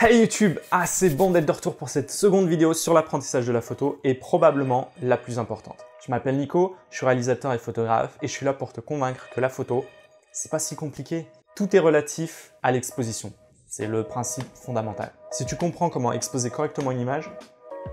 Hey YouTube, c'est bon d'être de retour pour cette seconde vidéo sur l'apprentissage de la photo et probablement la plus importante. Je m'appelle Nico, je suis réalisateur et photographe et je suis là pour te convaincre que la photo, c'est pas si compliqué. Tout est relatif à l'exposition. C'est le principe fondamental. Si tu comprends comment exposer correctement une image,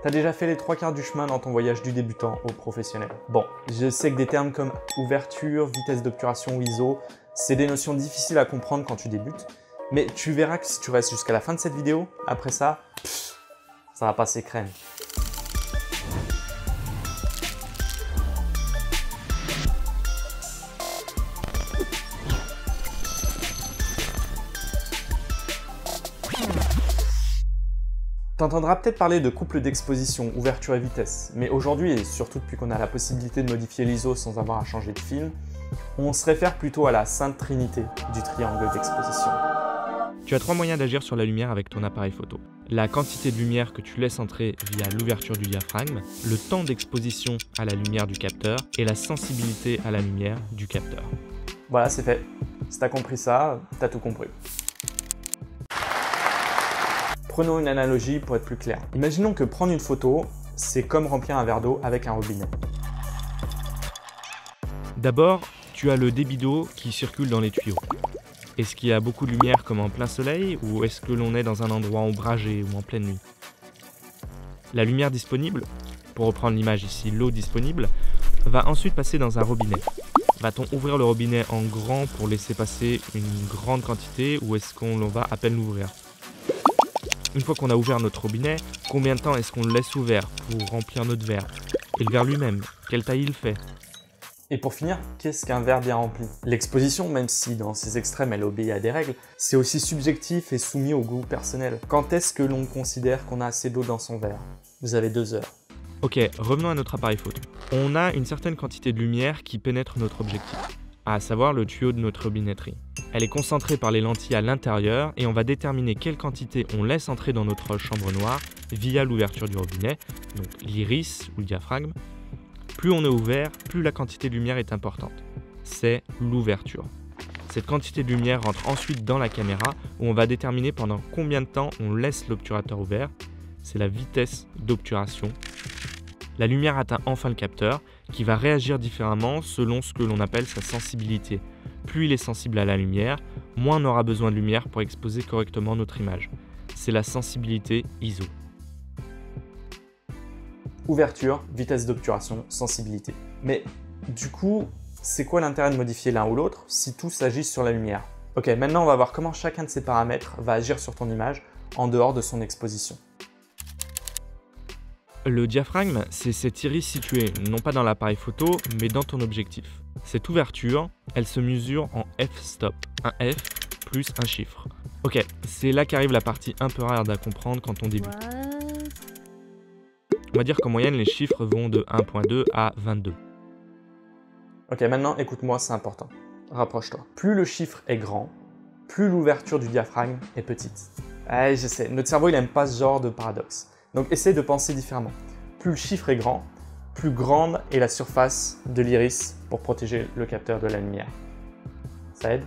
t'as déjà fait les 3/4 du chemin dans ton voyage du débutant au professionnel. Bon, je sais que des termes comme ouverture, vitesse d'obturation ou ISO, c'est des notions difficiles à comprendre quand tu débutes. Mais tu verras que si tu restes jusqu'à la fin de cette vidéo, après ça, ça va passer crème. T'entendras peut-être parler de couple d'exposition, ouverture et vitesse, mais aujourd'hui, et surtout depuis qu'on a la possibilité de modifier l'ISO sans avoir à changer de film, on se réfère plutôt à la sainte trinité du triangle d'exposition. Tu as trois moyens d'agir sur la lumière avec ton appareil photo. La quantité de lumière que tu laisses entrer via l'ouverture du diaphragme, le temps d'exposition à la lumière du capteur et la sensibilité à la lumière du capteur. Voilà, c'est fait. Si t'as compris ça, t'as tout compris. Prenons une analogie pour être plus clair. Imaginons que prendre une photo, c'est comme remplir un verre d'eau avec un robinet. D'abord, tu as le débit d'eau qui circule dans les tuyaux. Est-ce qu'il y a beaucoup de lumière comme en plein soleil ou est-ce que l'on est dans un endroit ombragé ou en pleine nuit? La lumière disponible, pour reprendre l'image ici, l'eau disponible, va ensuite passer dans un robinet. Va-t-on ouvrir le robinet en grand pour laisser passer une grande quantité ou est-ce qu'on va à peine l'ouvrir? Une fois qu'on a ouvert notre robinet, combien de temps est-ce qu'on le laisse ouvert pour remplir notre verre? Et le verre lui-même, quelle taille il fait? Et pour finir, qu'est-ce qu'un verre bien rempli? L'exposition, même si dans ses extrêmes elle obéit à des règles, c'est aussi subjectif et soumis au goût personnel. Quand est-ce que l'on considère qu'on a assez d'eau dans son verre? Vous avez 2 heures. Ok, revenons à notre appareil photo. On a une certaine quantité de lumière qui pénètre notre objectif, à savoir le tuyau de notre robinetterie. Elle est concentrée par les lentilles à l'intérieur et on va déterminer quelle quantité on laisse entrer dans notre chambre noire via l'ouverture du robinet, donc l'iris ou le diaphragme. Plus on est ouvert, plus la quantité de lumière est importante. C'est l'ouverture. Cette quantité de lumière rentre ensuite dans la caméra où on va déterminer pendant combien de temps on laisse l'obturateur ouvert. C'est la vitesse d'obturation. La lumière atteint enfin le capteur qui va réagir différemment selon ce que l'on appelle sa sensibilité. Plus il est sensible à la lumière, moins on aura besoin de lumière pour exposer correctement notre image. C'est la sensibilité ISO. Ouverture, vitesse d'obturation, sensibilité. Mais du coup, c'est quoi l'intérêt de modifier l'un ou l'autre si tout s'agit sur la lumière? Ok, maintenant on va voir comment chacun de ces paramètres va agir sur ton image en dehors de son exposition. Le diaphragme, c'est cette iris située non pas dans l'appareil photo, mais dans ton objectif. Cette ouverture, elle se mesure en f-stop, un f plus un chiffre. Ok, c'est là qu'arrive la partie un peu rare à comprendre quand on débute. On va dire qu'en moyenne, les chiffres vont de 1.2 à 22. Ok, maintenant écoute-moi, c'est important. Rapproche-toi. Plus le chiffre est grand, plus l'ouverture du diaphragme est petite. Je sais, notre cerveau il aime pas ce genre de paradoxe. Donc essaie de penser différemment. Plus le chiffre est grand, plus grande est la surface de l'iris pour protéger le capteur de la lumière. Ça aide?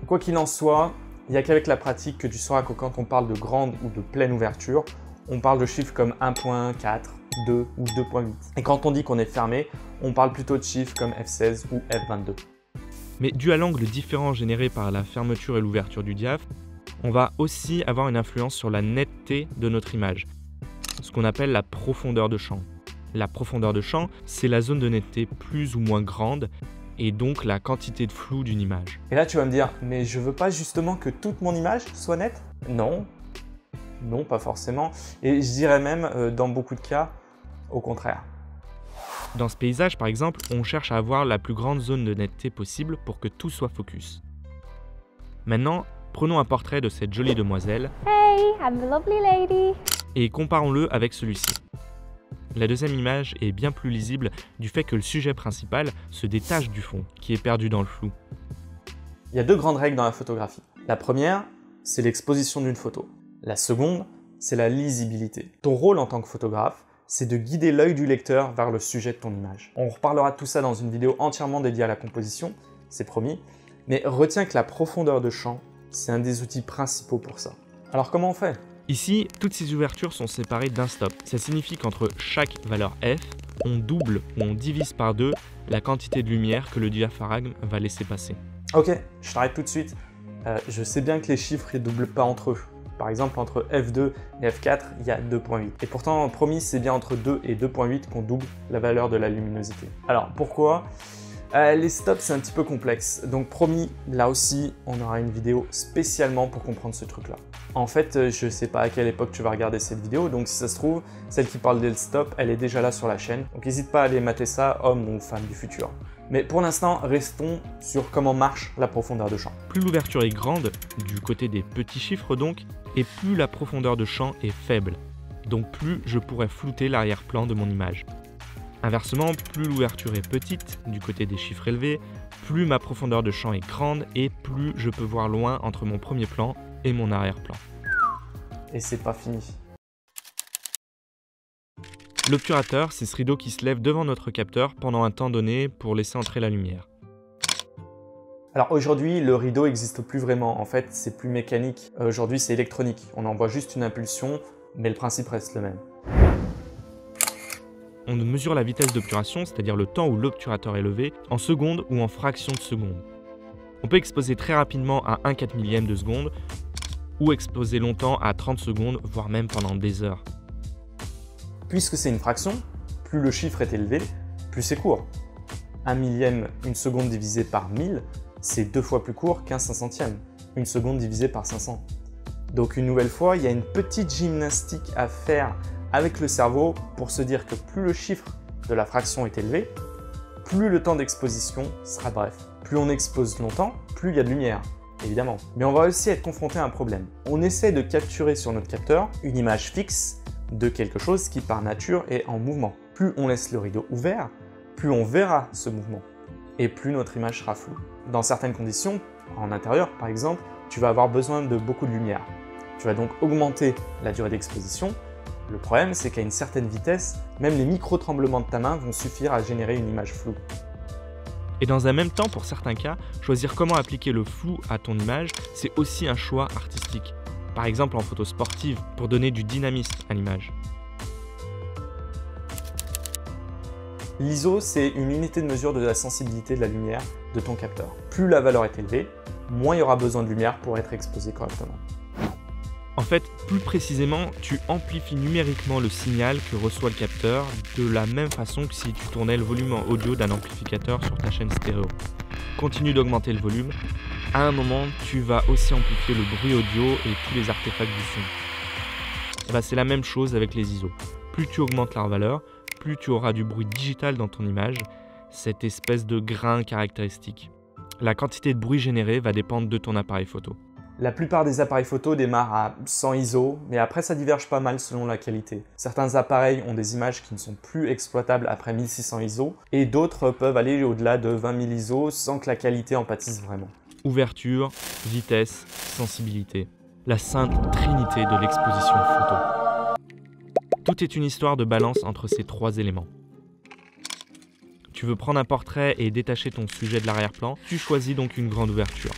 Quoi qu'il en soit, il n'y a qu'avec la pratique que tu sauras que quand on parle de grande ou de pleine ouverture, on parle de chiffres comme 1.4, 2 ou 2.8. Et quand on dit qu'on est fermé, on parle plutôt de chiffres comme f16 ou f22. Mais dû à l'angle différent généré par la fermeture et l'ouverture du diaphragme, on va aussi avoir une influence sur la netteté de notre image, ce qu'on appelle la profondeur de champ. La profondeur de champ, c'est la zone de netteté plus ou moins grande et donc la quantité de flou d'une image. Et là tu vas me dire, mais je veux pas justement que toute mon image soit nette? Non. Non, pas forcément. Et je dirais même, dans beaucoup de cas, au contraire. Dans ce paysage, par exemple, on cherche à avoir la plus grande zone de netteté possible pour que tout soit focus. Maintenant, prenons un portrait de cette jolie demoiselle. Hey, I'm a lovely lady. Et comparons-le avec celui-ci. La deuxième image est bien plus lisible du fait que le sujet principal se détache du fond, qui est perdu dans le flou. Il y a 2 grandes règles dans la photographie. La première, c'est l'exposition d'une photo. La seconde, c'est la lisibilité. Ton rôle en tant que photographe, c'est de guider l'œil du lecteur vers le sujet de ton image. On reparlera de tout ça dans une vidéo entièrement dédiée à la composition, c'est promis, mais retiens que la profondeur de champ, c'est un des outils principaux pour ça. Alors comment on fait? Ici, toutes ces ouvertures sont séparées d'un stop. Ça signifie qu'entre chaque valeur f, on double ou on divise par 2 la quantité de lumière que le diaphragme va laisser passer. Ok, je t'arrête tout de suite. Je sais bien que les chiffres ne doublent pas entre eux. Par exemple, entre F2 et F4, il y a 2.8. Et pourtant, promis, c'est bien entre 2 et 2.8 qu'on double la valeur de la luminosité. Alors, pourquoi? Les stops, c'est un petit peu complexe. Donc, promis, là aussi, on aura une vidéo spécialement pour comprendre ce truc-là. En fait, je ne sais pas à quelle époque tu vas regarder cette vidéo, donc si ça se trouve, celle qui parle des stops, elle est déjà là sur la chaîne. Donc, n'hésite pas à aller mater ça, homme ou femme du futur. Mais pour l'instant, restons sur comment marche la profondeur de champ. Plus l'ouverture est grande, du côté des petits chiffres donc, et plus la profondeur de champ est faible. Donc plus je pourrais flouter l'arrière-plan de mon image. Inversement, plus l'ouverture est petite, du côté des chiffres élevés, plus ma profondeur de champ est grande et plus je peux voir loin entre mon premier plan et mon arrière-plan. Et c'est pas fini. L'obturateur, c'est ce rideau qui se lève devant notre capteur pendant un temps donné pour laisser entrer la lumière. Alors aujourd'hui, le rideau n'existe plus vraiment. En fait, c'est plus mécanique. Aujourd'hui, c'est électronique. On envoie juste une impulsion, mais le principe reste le même. On mesure la vitesse d'obturation, c'est-à-dire le temps où l'obturateur est levé, en secondes ou en fractions de secondes. On peut exposer très rapidement à 1/4 millième de seconde, ou exposer longtemps à 30 secondes, voire même pendant des heures. Puisque c'est une fraction, plus le chiffre est élevé, plus c'est court. 1 millième, une seconde divisée par 1000, c'est 2 fois plus court qu'un 500e, une seconde divisée par 500. Donc une nouvelle fois, il y a une petite gymnastique à faire avec le cerveau pour se dire que plus le chiffre de la fraction est élevé, plus le temps d'exposition sera bref. Plus on expose longtemps, plus il y a de lumière, évidemment. Mais on va aussi être confronté à un problème. On essaie de capturer sur notre capteur une image fixe de quelque chose qui par nature est en mouvement. Plus on laisse le rideau ouvert, plus on verra ce mouvement et plus notre image sera floue. Dans certaines conditions, en intérieur par exemple, tu vas avoir besoin de beaucoup de lumière. Tu vas donc augmenter la durée d'exposition. Le problème, c'est qu'à une certaine vitesse, même les micro-tremblements de ta main vont suffire à générer une image floue. Et dans un même temps, pour certains cas, choisir comment appliquer le flou à ton image, c'est aussi un choix artistique. Par exemple en photo sportive, pour donner du dynamisme à l'image. L'ISO, c'est une unité de mesure de la sensibilité de la lumière de ton capteur. Plus la valeur est élevée, moins il y aura besoin de lumière pour être exposé correctement. En fait, plus précisément, tu amplifies numériquement le signal que reçoit le capteur de la même façon que si tu tournais le volume en audio d'un amplificateur sur ta chaîne stéréo. Continue d'augmenter le volume. À un moment, tu vas aussi amplifier le bruit audio et tous les artefacts du son. C'est la même chose avec les ISO. Plus tu augmentes leur valeur, plus tu auras du bruit digital dans ton image, cette espèce de grain caractéristique. La quantité de bruit généré va dépendre de ton appareil photo. La plupart des appareils photo démarrent à 100 ISO, mais après ça diverge pas mal selon la qualité. Certains appareils ont des images qui ne sont plus exploitables après 1600 ISO, et d'autres peuvent aller au-delà de 20 000 ISO sans que la qualité en pâtisse vraiment. Ouverture, vitesse, sensibilité. La sainte trinité de l'exposition photo. Tout est une histoire de balance entre ces trois éléments. Tu veux prendre un portrait et détacher ton sujet de l'arrière-plan, tu choisis donc une grande ouverture.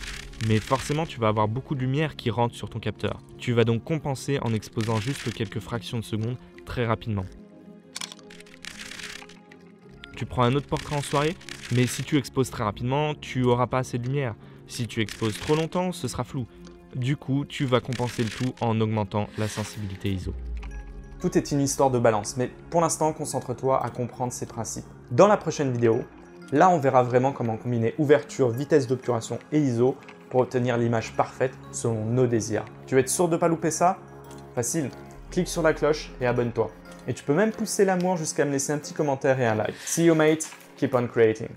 Mais forcément, tu vas avoir beaucoup de lumière qui rentre sur ton capteur. Tu vas donc compenser en exposant juste quelques fractions de seconde très rapidement. Tu prends un autre portrait en soirée, mais si tu exposes très rapidement, tu n'auras pas assez de lumière. Si tu exposes trop longtemps, ce sera flou. Du coup, tu vas compenser le tout en augmentant la sensibilité ISO. Tout est une histoire de balance, mais pour l'instant, concentre-toi à comprendre ces principes. Dans la prochaine vidéo, là on verra vraiment comment combiner ouverture, vitesse d'obturation et ISO pour obtenir l'image parfaite selon nos désirs. Tu veux être sûr de ne pas louper ça? Facile, clique sur la cloche et abonne-toi. Et tu peux même pousser l'amour jusqu'à me laisser un petit commentaire et un like. See you mate, keep on creating.